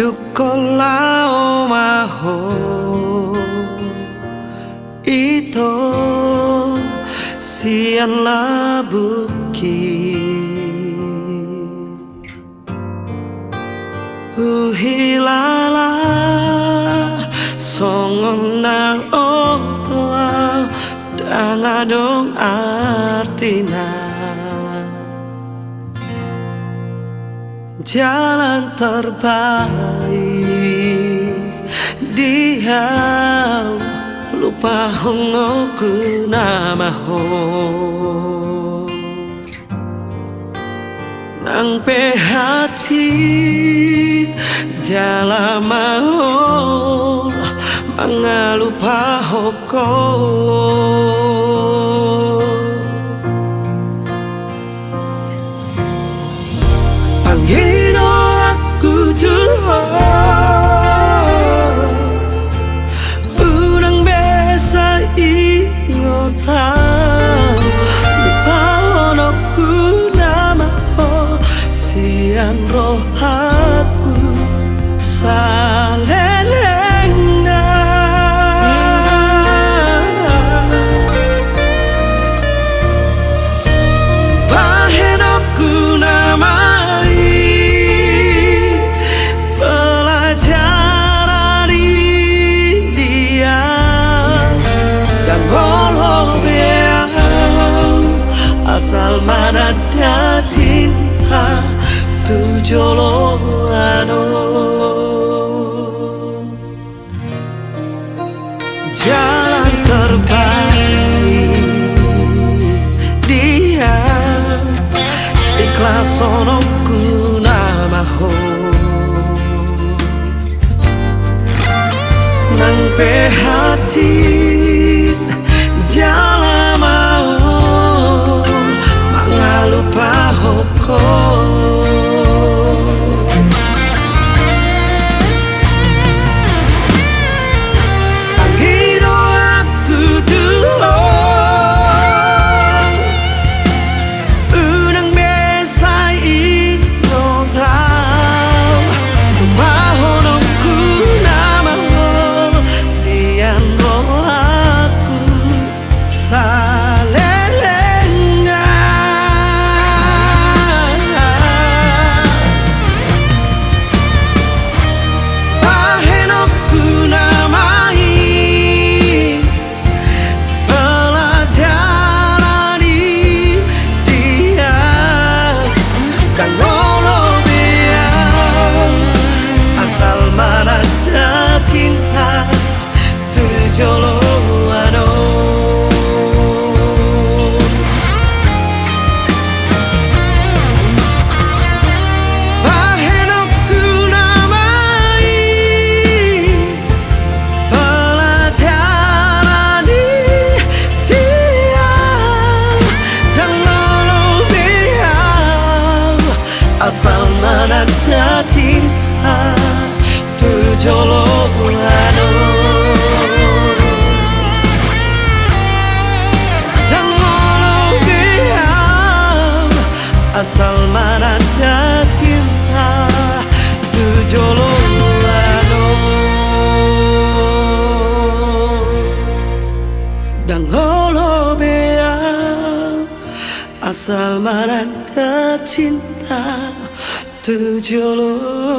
Dukolao maho ito sian labuki uhilala songon na otoa dangadong artina jalan terbaik diam lupa hongoku namaho nang pe hati jalan mau mengalupa hoko panggino aku Tuhan unang besa ingotan lupa honokku namaho sian rohaku salelengna bahenokku namai pelajaran dia dan holobeang asal mana ada cinta tujoloano jalan terbaik dia ikhlas sonoku namaho nang pe hati jalan mau mengalupa hoko asal mana ada cinta tujoloano dan holobeang asal mana ada cinta tujoloano dan holobeang asal mana ada cinta tujoloano.